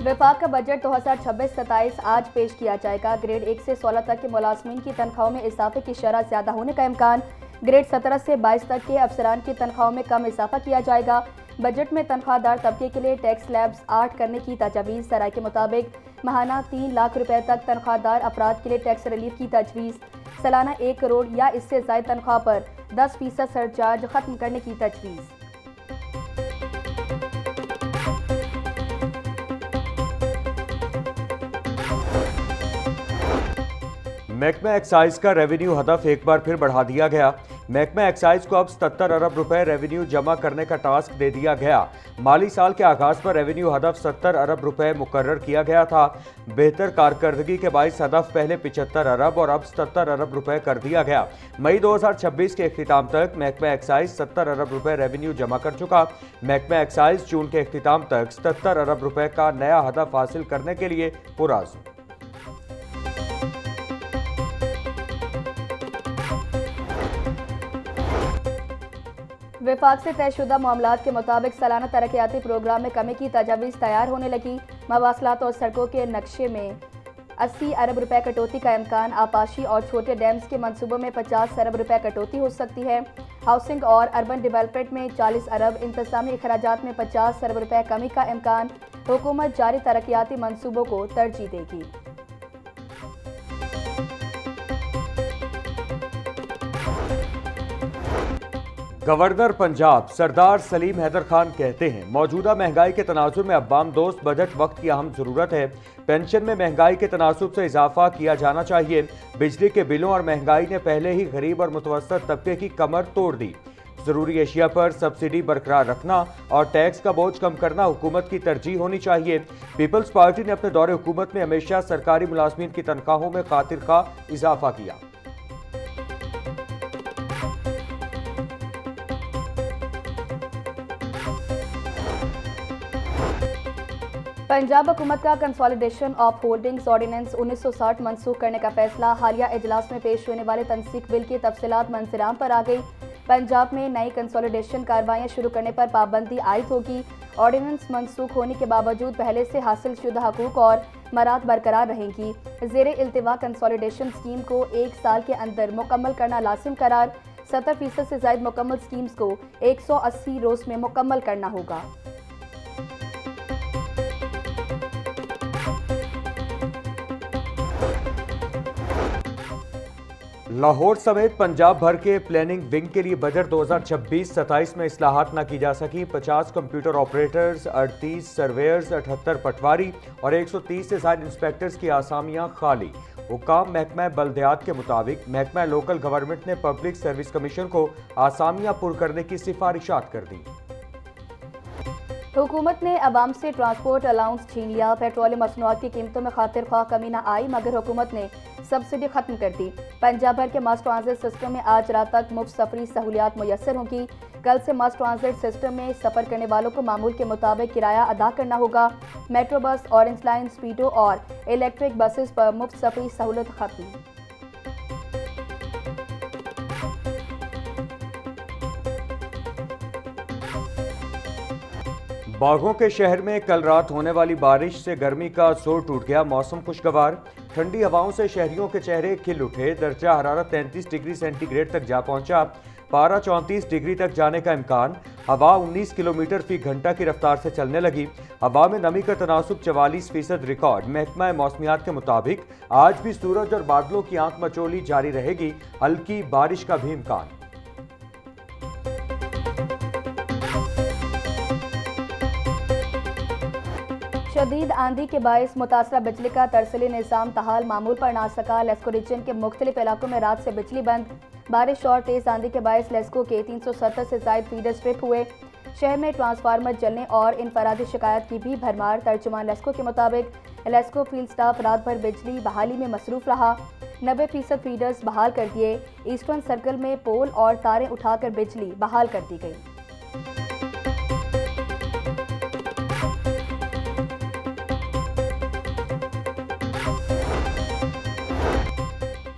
विभाग का बजट 2026-27 आज पेश किया जाएगा। ग्रेड 1 से 16 तक के मुलाजमीन की तनख्वाहों में इजाफे की शरह ज्यादा होने का इम्कान। ग्रेड 17 से 22 तक के अफसरान की तनख्वाहों में कम इजाफा किया जाएगा। बजट में तनख्वाहदार तबके के लिए टैक्स स्लैब्स 8 करने की तजवीज़। सराय के मुताबिक माहाना 3 लाख रुपए तक तनख्वाहदार अफराद के लिए टैक्स रिलीफ की तजवीज़। सालाना 1 करोड़ या इससे ज़ायद तनख्वाह पर 10% सरचार्ज खत्म करने की तजवीज़। महकमा एक्साइज का रेवेन्यू हदफ एक बार फिर बढ़ा दिया गया। महकमा एक्साइज को अब 77 अरब रुपए रेवेन्यू जमा करने का टास्क दे दिया गया। माली साल के आगाज पर रेवेन्यू हदफ 70 अरब रुपए मुकर्रर किया गया था। बेहतर कारकर्दगी के बाइस हदफ पहले 75 अरब और अब 77 अरब रुपए कर दिया गया। मई 2026 के अख्तिताम तक महकमा एक्साइज 70 अरब रुपए रेवेन्यू जमा कर चुका। महकमा एक्साइज जून के अख्तिताम तक 77 अरब रुपए का नया हदफ हासिल करने के लिए पुरअज़्म। विफाक से तयशुदा मामलात के मुताबिक सालाना तरक्याती प्रोग्राम में कमी की तजावीज़ तैयार होने लगी। मवासलात और सड़कों के नक्शे में 80 अरब रुपए कटौती का इम्कान। आपाशी और छोटे डैम्स के मंसूबों में 50 अरब रुपए कटौती हो सकती है। हाउसिंग और अर्बन डेवलपमेंट में 40 अरब, इंतजामी अखराजात में 50 अरब रुपए कमी का इम्कान। हुकूमत जारी तरक्याती मंसूबों को तरजीह देगी। गवर्नर पंजाब सरदार सलीम हैदर खान कहते हैं, मौजूदा महंगाई के तनाजुर में अवाम दोस्त बजट वक्त की अहम जरूरत है। पेंशन में महंगाई के तनासुब से इजाफा किया जाना चाहिए। बिजली के बिलों और महंगाई ने पहले ही गरीब और मुतवस्सित तबके की कमर तोड़ दी। जरूरी अशिया पर सब्सिडी बरकरार रखना और टैक्स का बोझ कम करना हुकूमत की तरजीह होनी चाहिए। पीपल्स पार्टी ने अपने दौरे हुकूमत में हमेशा सरकारी मुलाजमीन की तनख्वाहों में खातिर का इजाफा किया। पंजाब हुकूमत का कंसोलिडेशन ऑफ होल्डिंग्स ऑर्डिनेंस 1960 मनसूख करने का फैसला। हालिया इजलास में पेश होने वाले तनसीख बिल की तफसीलात मंजराम पर आ गई। पंजाब में नई कंसोलिडेशन कार्रवाइयाँ शुरू करने पर पाबंदी आयद होगी। ऑर्डिनेंस मनसूख होने के बावजूद पहले से हासिल शुदा हकूक और मराद बरकरार रहेंगी। ज़ेरे इल्तिवा कंसोलिडेशन स्कीम को 1 साल के अंदर मुकम्मल करना लाजिम करार। 70% से ज़ायद मुकम्मल स्कीम्स को 180 रोज़ में मुकम्मल करना होगा। लाहौर समेत पंजाब भर के प्लानिंग विंग के लिए बजट 2026-27 में इस्लाहात न की जा सकी। 50 कंप्यूटर ऑपरेटर्स, 38 सर्वेयर्स, 78 पटवारी और 130 से ज्यादा इंस्पेक्टर्स की आसामियां खाली। हुकाम महकमा बल्दियात के मुताबिक महकमा लोकल गवर्नमेंट ने पब्लिक सर्विस कमीशन को आसामियां पुर करने की सिफारिशात कर दी। हुकूमत ने अवाम से ट्रांसपोर्ट अलाउंस छीन लिया। पेट्रोलियम मसनूआत की कीमतों में खातिर ख्वाह कमी न आई, मगर हुकूमत ने सब्सिडी खत्म कर दी। पंजाब भर के मास ट्रांजिट सिस्टम में आज रात तक मुफ्त सफरी सहूलियात मुयसर होंगी। कल से मास ट्रांजिट सिस्टम में सफर करने वालों को मामूल के मुताबिक किराया अदा करना होगा। मेट्रो बस, ऑरेंज लाइन, स्पीडो और इलेक्ट्रिक बसेस पर मुफ्त सफरी सहूलत खत्म। बागों के शहर में कल रात होने वाली बारिश से गर्मी का जोर टूट गया। मौसम खुशगवार, ठंडी हवाओं से शहरियों के चेहरे खिल उठे। दर्जा हरारत 33 डिग्री सेंटीग्रेड तक जा पहुंचा। पारा 34 डिग्री तक जाने का इम्कान। हवा 19 किलोमीटर फी घंटा की रफ्तार से चलने लगी। हवा में नमी का तनासुब 44% रिकॉर्ड। महकमा मौसमियात के मुताबिक आज भी सूरज और बादलों की आंख मचोली जारी रहेगी। हल्की बारिश का भी इम्कान। शदीद आंधी के बायस मुतासरा बिजली का तरसली निज़ाम तहाल मामूल पर ना सका। लेस्को रीजन के मुख्तलिफ इलाकों में रात से बिजली बंद। बारिश और तेज आंधी के बायस लेस्को के 370 से ज़ायद फीडर स्ट्रिप हुए। शहर में ट्रांसफार्मर जलने और इनफरादी शिकायत की भी भरमार। तर्जुमान लेस्को के मुताबिक लेस्को फील्ड स्टाफ रात भर बिजली बहाली में मसरूफ रहा। 90% फीडर्स बहाल कर दिए। ईस्टर्न सर्कल में पोल और तारें उठाकर बिजली बहाल कर दी गई।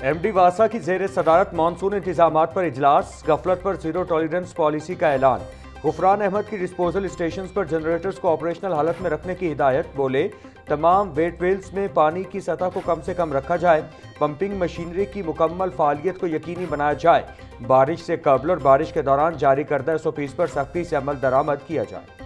एमडी वासा की जेर सदारत मानसून इंतजामात पर इजलास। गफलत पर जीरो टॉलरेंस पॉलिसी का ऐलान। गुफरान अहमद की डिस्पोजल स्टेशन पर जनरेटर्स को ऑपरेशनल हालत में रखने की हिदायत। बोले तमाम वेट वेल्स में पानी की सतह को कम से कम रखा जाए। पंपिंग मशीनरी की मुकम्मल फालियत को यकीनी बनाया जाए। बारिश से कबल और बारिश के दौरान जारी करदा SOPs पर सख्ती से अमल दरामद किया जाए।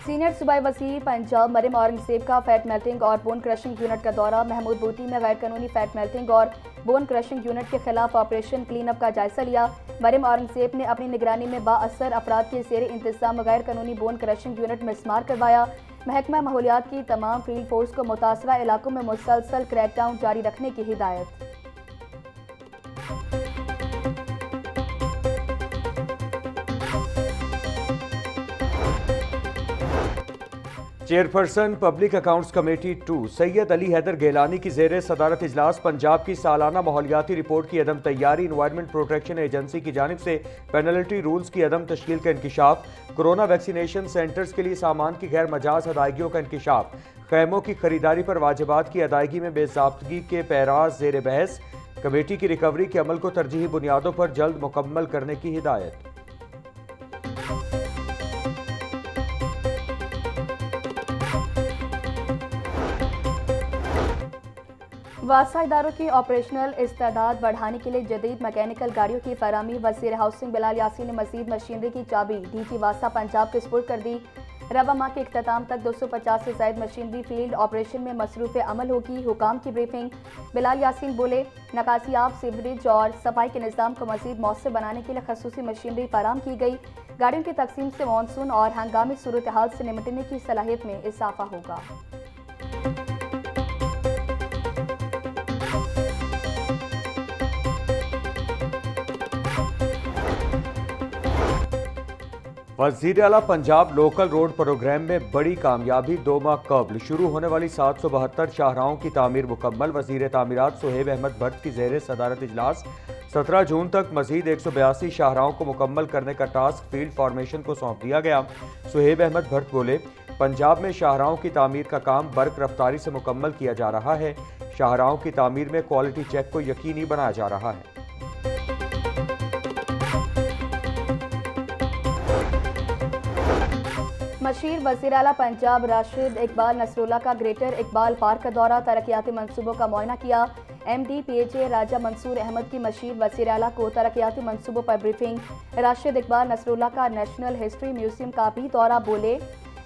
सीनियर सूबाई वज़ीर पंजाब मरियम औरंगजेब का फैट मेल्टिंग और बोन क्रशिंग यूनिट का दौरा। महमूद बूटी में गैर कानूनी फैट मेल्टिंग और बोन क्रशिंग यूनिट के खिलाफ ऑपरेशन क्लीन अप का जायजा लिया। मरियम औरंगजेब ने अपनी निगरानी में बाअसर अफराद के ज़ेर इंतजाम गैर कानूनी बोन क्रशिंग यूनिट में इस्तेमाल करवाया। महकमा माहौलियात की तमाम फील्ड फोर्स को मुतासरा इलाकों में मुसलसल क्रैकडाउन जारी रखने की हिदायत। Chairperson public accounts committee 2 Syed Ali Haider Gilani की ज़ेर सदारत इजलास पंजाब की सालाना माहौलियाती रिपोर्ट की अदम तैयारी, इन्वायरमेंट प्रोटेक्शन एजेंसी की जानिब से पेनल्टी रूल्स की अदम तश्कील का इंकिशाफ, कोरोना वैक्सीनेशन सेंटर्स के लिए सामान की गैर मजाज अदायगियों का इंकिशाफ, खैमों की खरीदारी पर वाजिबात की अदायगी में बेज़ाब्तगी के पैराज ज़ेर बहस, कमेटी की रिकवरी के अमल को तरजीही बुनियादों पर जल्द मुकम्मल करने की हिदायत। वासा इदारों की ऑपरेशनल इस्तेदाद बढ़ाने के लिए जदीद मैकेनिकल गाड़ियों की फराहमी। वज़ीर हाउसिंग बिलाल यासीन ने मज़ीद मशीनरी की चाबी DG वासा पंजाब के सुपुर्द कर दी। रवा माह के इख्तिताम तक 250 से ज़ायद मशीनरी फील्ड ऑपरेशन में मसरूफ़ अमल होगी। हुकाम की ब्रीफिंग। बिलाल यासीन बोले नकासियाब, सीवरेज और सफाई के निज़ाम को मज़ीद मौसर बनाने के लिए खसूसी मशीनरी फराम की गई। गाड़ियों की तकसीम से मानसून और हंगामी सूरत हाल से निपटने की सलाहियत में इजाफा होगा। वज़ीर आला पंजाब लोकल रोड प्रोग्राम में बड़ी कामयाबी। 2 माह कबल शुरू होने वाली 772 शाहराहों की तामीर मुकम्मल। वज़ीर तामीरात सुहेब अहमद भट्ट की ज़ेर सदारत इजलास। 17 जून तक मज़ीद 182 शाहराहों को मुकम्मल करने का टास्क फील्ड फॉर्मेशन को सौंप दिया गया। सुहेब अहमद भट्ट बोले पंजाब में शाहराहों की तामीर का काम बर्क रफ्तारी से मुकम्मल किया जा रहा है। शाहराहों की तामीर में क्वालिटी चेक को यकीनी बनाया जा रहा है। मशीर वज़ीर आला पंजाब राशिद इकबाल नसरुल्लाह का ग्रेटर इकबाल पार्क का दौरा, तरक्याती मंसूबों का मुआयना किया। MD PHA राजा मंसूर अहमद की मशीर वज़ीर आला को तरक्याती मंसूबों पर ब्रीफिंग। राशिद इकबाल नसरुल्लाह का नेशनल हिस्ट्री म्यूजियम का भी दौरा। बोले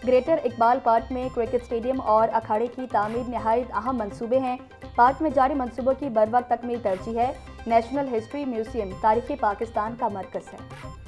ग्रेटर इकबाल पार्क में क्रिकेट स्टेडियम और अखाड़े की तामीर नहायत अहम मंसूबे हैं। पार्क में जारी मंसूबों की बरवक्त तकमील तरजीह है। नेशनल हिस्ट्री म्यूजियम तारीख़ पाकिस्तान का मरकज़ है।